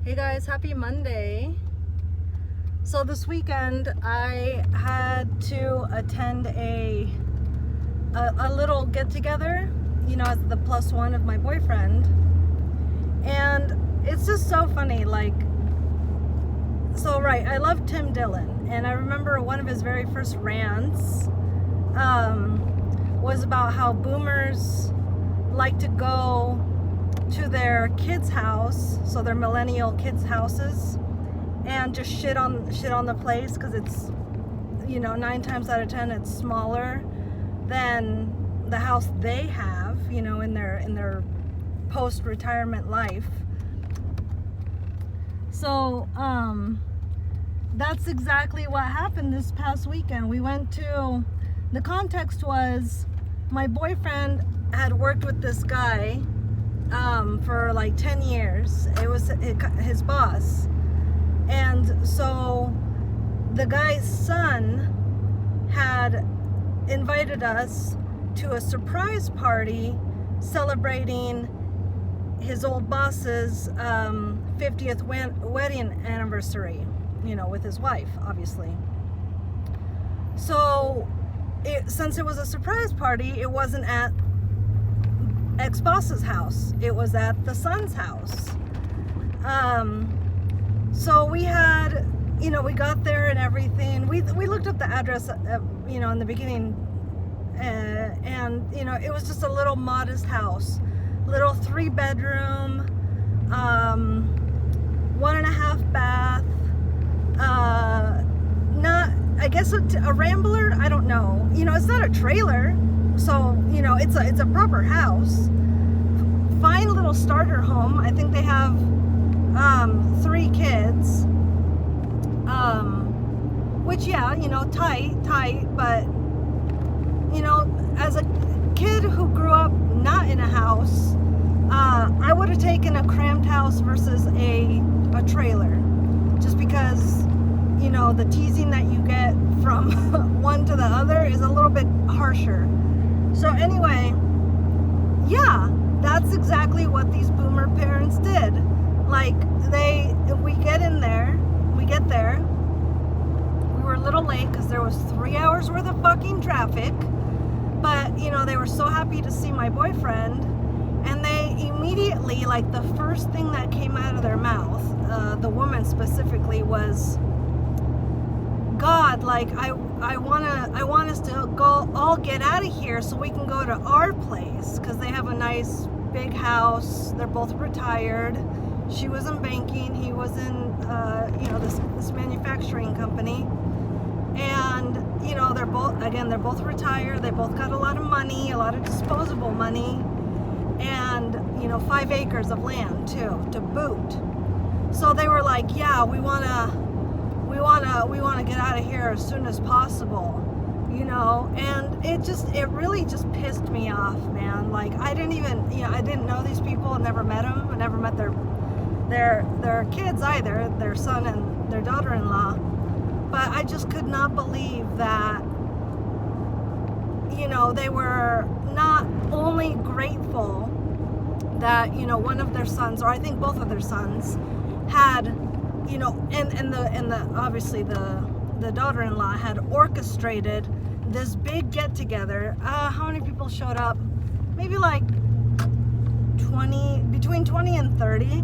Hey guys, happy Monday. So this weekend I had to attend a little get together, as the plus one of my boyfriend. And it's just so funny, I love Tim Dillon, and I remember one of his very first rants was about how boomers like to go to their kids' house, so their millennial kids' houses, and just shit on the place because it's 9 times out of 10 it's smaller than the house they have in their post-retirement life. So that's exactly what happened this past weekend. The context was my boyfriend had worked with this guy for like 10 years. It was his boss. And so the guy's son had invited us to a surprise party celebrating his old boss's 50th wedding anniversary, with his wife, obviously. So since it was a surprise party, it wasn't at ex-boss's house, it was at the son's house. So we had, we got there and everything. We looked up the address, in the beginning, and it was just a little modest house, little 3-bedroom, 1.5 bath, not, I guess a rambler. I don't know. It's not a trailer, so it's a proper house. Fine little starter home. I think they have 3 kids, which tight, but as a kid who grew up not in a house, I would have taken a cramped house versus a trailer, just because the teasing that you get from one to the other is a little bit harsher. So anyway, that's exactly what these boomer parents did. We get there. We were a little late because there was 3 hours worth of fucking traffic. But, they were so happy to see my boyfriend. And they immediately, the first thing that came out of their mouth, the woman specifically, was, God, I want us to go all get out of here so we can go to our place, because they have a nice big house. They're both retired. She was in banking. He was in this manufacturing company. And they're both retired. They both got a lot of money, a lot of disposable money, and 5 acres of land too to boot. So they were like, yeah, we want to get out of here as soon as possible, and it really just pissed me off, man. I didn't know these people. I never met them. I never met their kids either, their son and their daughter-in-law. But I just could not believe that, they were not only grateful that, one of their sons, or I think both of their sons, had, and obviously the daughter-in-law had orchestrated this big get-together. How many people showed up? Maybe between 20 and 30.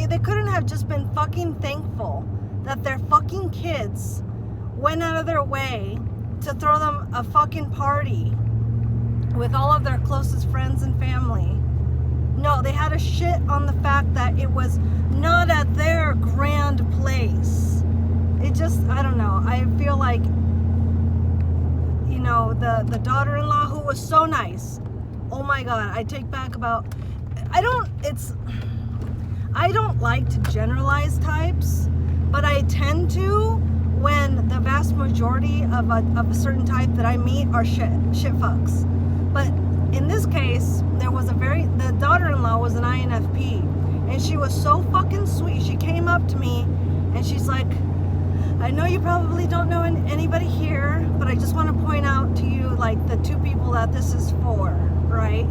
They couldn't have just been fucking thankful that their fucking kids went out of their way to throw them a fucking party with all of their closest friends and family. No, they had to shit on the fact that it was not at their grand place. It just, I don't know. I feel like, the daughter-in-law, who was so nice. Oh my God, I take back I don't like to generalize types, but I tend to when the vast majority of a certain type that I meet are shit fucks. But in this case, the daughter-in-law was an INFP, and she was so fucking sweet. She came up to me and she's like, I know you probably don't know anybody here, but I just want to point out to you, the 2 people that this is for, right?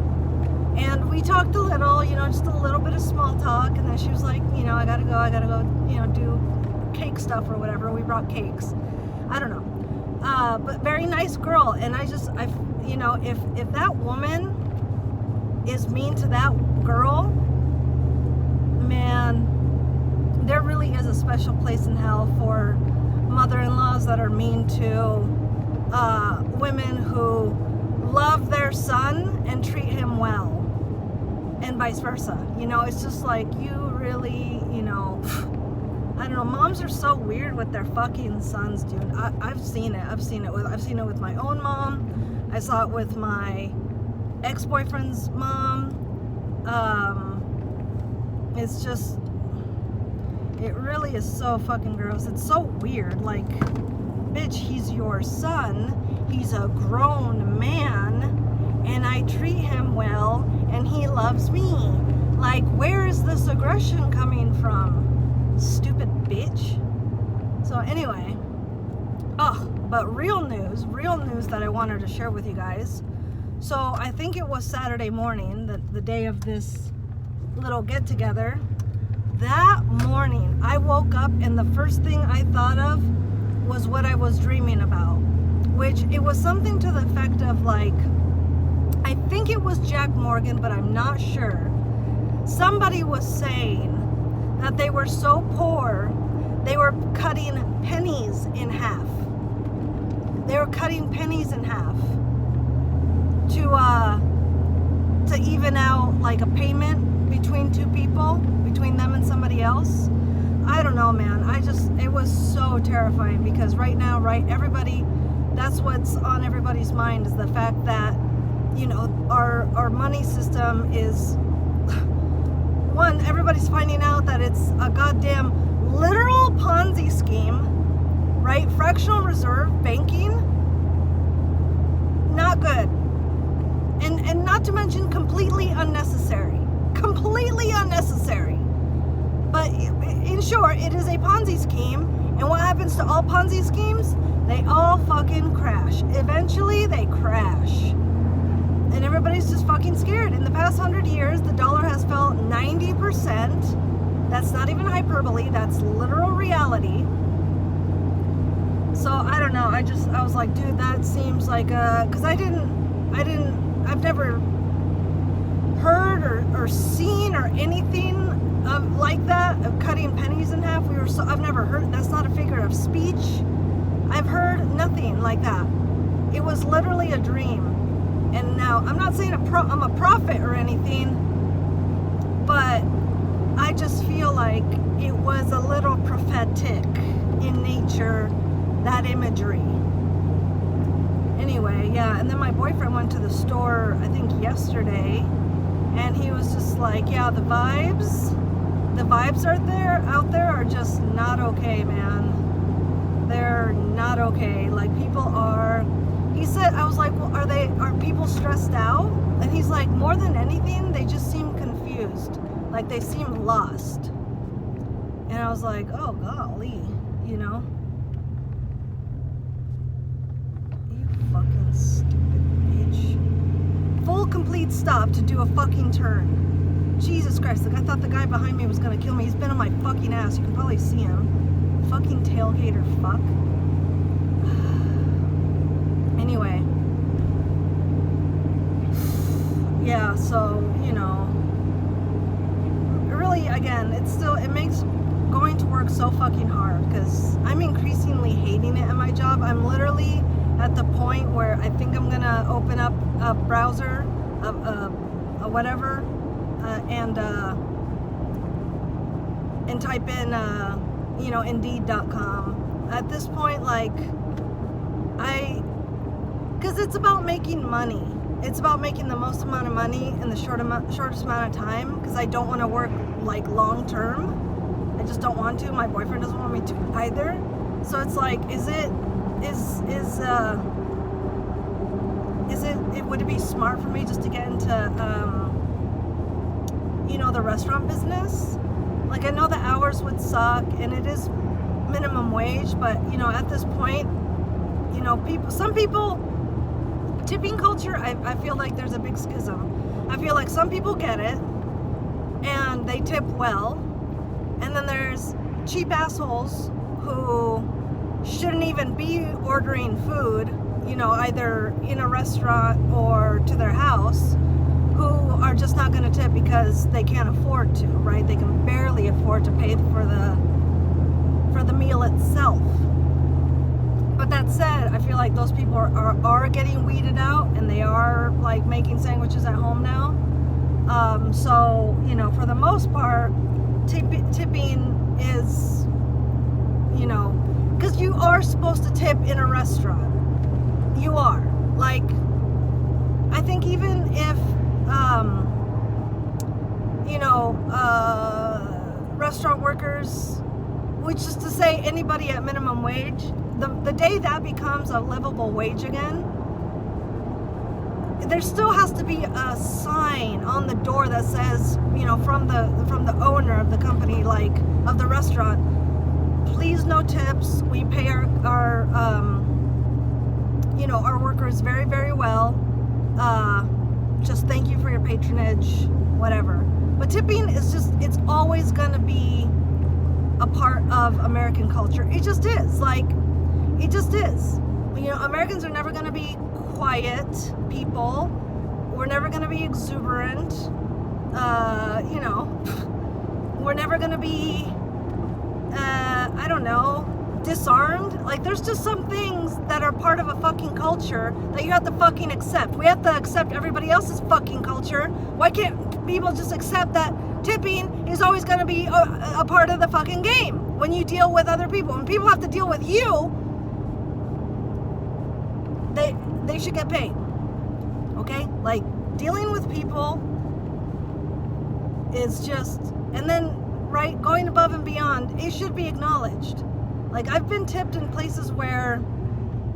And we talked a little, just a little bit of small talk, and then she was like, you know, I gotta go, you know, do cake stuff or whatever. We brought cakes. I don't know. But very nice girl. And I you know, if that woman is mean to that girl, man, there really is a special place in hell for mother-in-laws that are mean to women who love their son and treat him well, and vice versa. You know, it's just like, you really, you know, I don't know, moms are so weird with their fucking sons, dude. I've seen it with my own mom. I saw it with my ex-boyfriend's mom. It's just, it really is so fucking gross. It's so weird. Like, bitch, he's your son. He's a grown man, and I treat him well, and he loves me. Like, where is this aggression coming from? Stupid bitch. So anyway, but real news that I wanted to share with you guys. So I think it was Saturday morning, the day of this little get together. That morning, I woke up and the first thing I thought of was what I was dreaming about, which it was something to the effect of, like, I think it was Jack Morgan, but I'm not sure. Somebody was saying that they were so poor, they were cutting pennies in half. They were cutting pennies in half to even out, like, a payment between two people, between them and somebody else. I don't know, man. It was so terrifying, because right now, everybody, that's what's on everybody's mind, is the fact that, you know, our money system is, one, everybody's finding out that it's a goddamn literal Ponzi scheme, right? Fractional reserve banking, not good. And not to mention completely unnecessary. Completely unnecessary. But in short, it is a Ponzi scheme, and what happens to all Ponzi schemes? They all fucking crash. Eventually, they crash. And everybody's just fucking scared. In the past 100 years, the dollar has fell 90%. That's not even hyperbole. That's literal reality. So, I don't know. I was like, dude, that seems like because I've never heard or seen or anything of like that, of cutting pennies in half. I've never heard, that's not a figure of speech. I've heard nothing like that. It was literally a dream. And now, I'm not saying I'm a prophet or anything, but I just feel like it was a little prophetic in nature, that imagery. Anyway, yeah, and then my boyfriend went to the store, I think yesterday, and he was just like, yeah, the vibes out there are just not okay, man. They're not okay. Like, people are, he said, I was like, well, are people stressed out? And he's like, more than anything, they just seem confused. Like, they seem lost. And I was like, oh, golly, you know? You fucking stupid bitch. Full complete stop to do a fucking turn. Jesus Christ, like, I thought the guy behind me was gonna kill me. He's been on my fucking ass. You can probably see him. Fucking tailgater fuck. Anyway. Yeah, so, you know, really, again, it makes going to work so fucking hard, because I'm increasingly hating it at my job. I'm literally at the point where I think I'm gonna open up a browser, a whatever, and type in, you know, Indeed.com. At this point, like, because it's about making money. It's about making the most amount of money in the shortest amount of time, because I don't want to work, like, long term. I just don't want to. My boyfriend doesn't want me to either. So it's like, would it be smart for me just to get into, you know, the restaurant business? Like, I know the hours would suck, and it is minimum wage, but, you know, at this point, you know, some people, tipping culture, I feel like there's a big schism. I feel like some people get it, and they tip well, And then there's cheap assholes who shouldn't even be ordering food, you know, either in a restaurant or to their house, who are just not going to tip because they can't afford to, right? They can barely afford to pay for the meal itself. But that said, I feel like those people are getting weeded out, and they are like making sandwiches at home now. So, you know, for the most part, tipping is, you know, because you are supposed to tip in a restaurant. You are. Like, I think even if, you know, restaurant workers, which is to say anybody at minimum wage, the day that becomes a livable wage again, there still has to be a sign on the door that says, you know, from the owner of the company, like of the restaurant, please no tips. We pay our you know, our workers very, very well. Just thank you for your patronage, whatever. But tipping is just, it's always gonna be a part of American culture. It just is. Like, it just is. You know, Americans are never gonna be quiet people. We're never gonna be exuberant. You know, we're never gonna be, I don't know, disarmed. Like, there's just some things that are part of a fucking culture that you have to fucking accept. We have to accept everybody else's fucking culture. Why can't people just accept that tipping is always going to be a part of the fucking game when you deal with other people? When people have to deal with you, they should get paid. Okay? Like, dealing with people is just, and then, right, going above and beyond, it should be acknowledged. Like, I've been tipped in places where,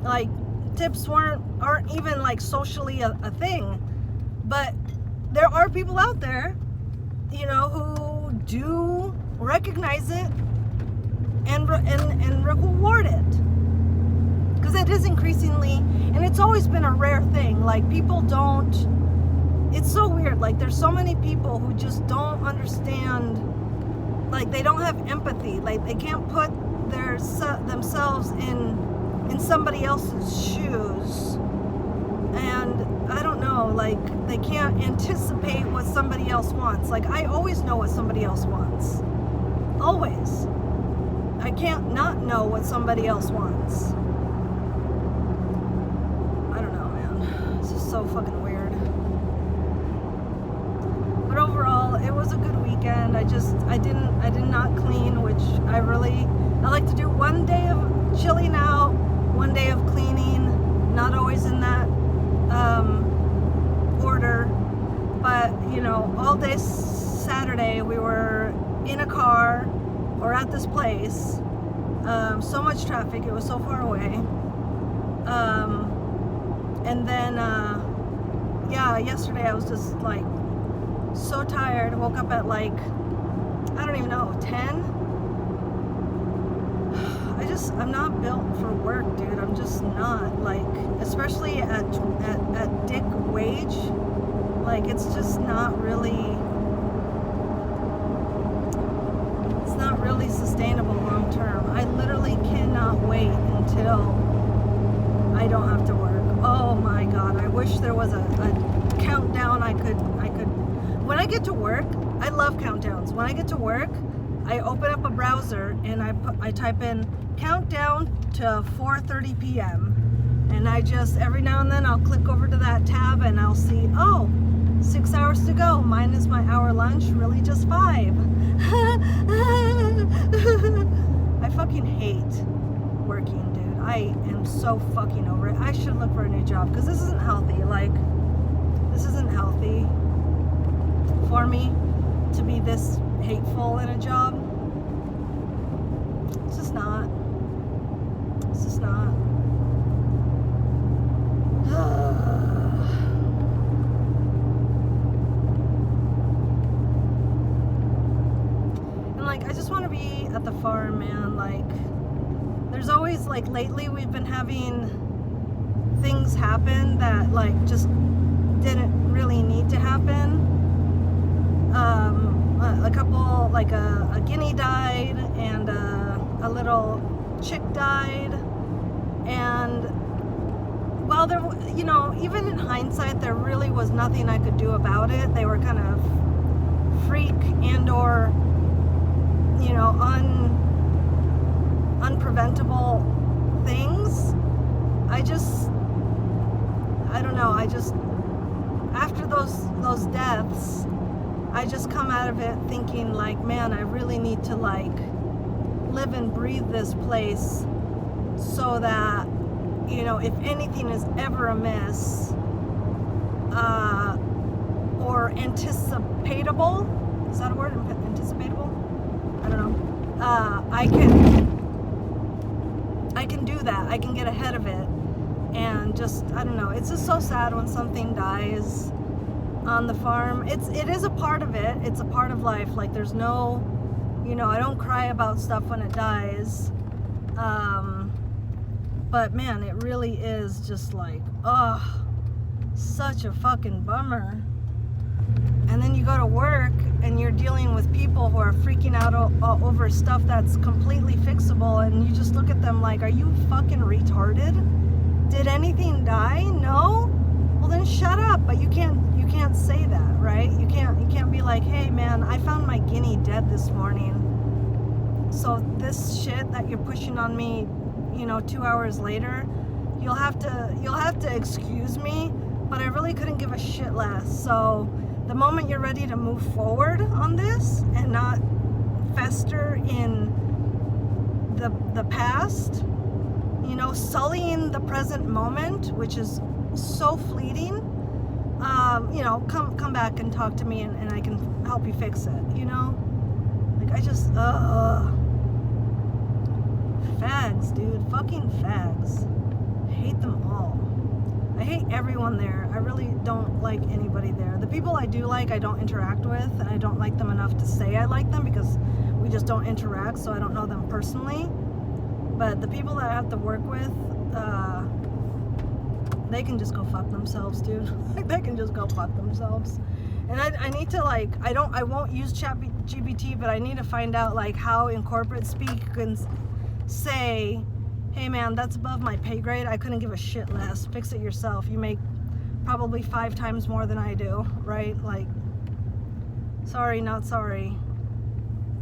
like, tips aren't even, like, socially a thing. But there are people out there, you know, who do recognize it and reward it. Because it is increasingly, and it's always been a rare thing. Like, people don't, it's so weird. Like, there's so many people who just don't understand, like, they don't have empathy. Like, they can't put themselves in somebody else's shoes, and I don't know, like, they can't anticipate what somebody else wants. Like, I always know what somebody else wants, always. I can't not know what somebody else wants. I don't know, man. It's just so fucking weird. But overall, it was a good weekend. I did not clean, which I like to do one day of chilling out, one day of cleaning, not always in that order. But, you know, all day Saturday we were in a car or at this place. So much traffic, it was so far away. And then, yeah, yesterday I was just like so tired. I woke up at like, I don't even know, 10? I'm not built for work, dude. I'm just not, like, especially at dick wage. Like, it's just not really, it's not really sustainable long term. I literally cannot wait until I don't have to work. Oh my God, I wish there was a countdown I could, when I get to work, I love countdowns. When I get to work, I open up a browser and I type in countdown to 4:30 p.m. and I just, every now and then I'll click over to that tab and I'll see, oh, 6 hours to go, minus my hour lunch, really just 5. I fucking hate working, dude. I am so fucking over it. I should look for a new job because this isn't healthy. Like, this isn't healthy for me to be this hateful in a job. It's just not. It's just not. And like, I just want to be at the farm, man. Like, there's always, like, lately we've been having things happen that, like, just didn't really need to happen. a couple, like a guinea died, and a little chick died. And well, there, you know, even in hindsight, there really was nothing I could do about it. They were kind of freak and or, you know, unpreventable things. I don't know, after those deaths, I just come out of it thinking like, man, I really need to like live and breathe this place so that, you know, if anything is ever amiss, or anticipatable, is that a word? Anticipatable? I don't know. I can do that. I can get ahead of it. And just, I don't know, it's just so sad when something dies on the farm. It is a part of it. It's a part of life. Like, there's no, you know, I don't cry about stuff when it dies. But man, it really is just like, oh, such a fucking bummer. And then you go to work and you're dealing with people who are freaking out over stuff that's completely fixable, and you just look at them like, are you fucking retarded? Did anything die? No? Well, then shut up. But you can't say that, right? You can't be like, hey man, I found my guinea dead this morning, so this shit that you're pushing on me, you know, 2 hours later, you'll have to excuse me, but I really couldn't give a shit less. So the moment you're ready to move forward on this and not fester in the past, you know, sullying the present moment, which is so fleeting, you know, come back and talk to me, and I can help you fix it, you know? Like, I just, fags, dude, fucking fags. I hate them all. I hate everyone there. I really don't like anybody there. The people I do like, I don't interact with, and I don't like them enough to say I like them because we just don't interact, so I don't know them personally. But the people that I have to work with, they can just go fuck themselves, dude. Like, they can just go fuck themselves. And I need to, like, I won't use ChatGPT, but I need to find out, like, how in corporate speak you can say, hey man, that's above my pay grade, I couldn't give a shit less, fix it yourself, you make probably 5 times more than I do, right? Like, sorry, not sorry.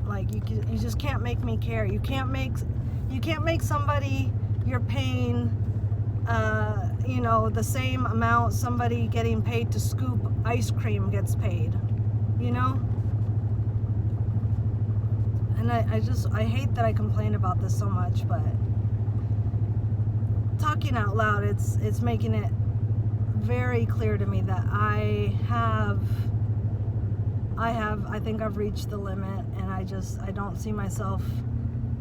Like, you just can't make me care. You can't make somebody you're paying, you know, the same amount somebody getting paid to scoop ice cream gets paid, you know? And I hate that I complain about this so much, but talking out loud, it's making it very clear to me that I think I've reached the limit, and I don't see myself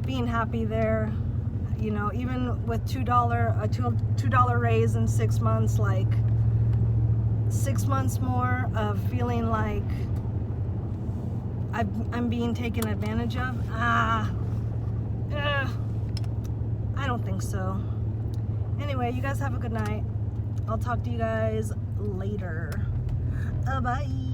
being happy there. You know, even with a $2 raise in 6 months, like 6 months more of feeling like I'm being taken advantage of. I don't think so. Anyway, you guys have a good night. I'll talk to you guys later. Bye.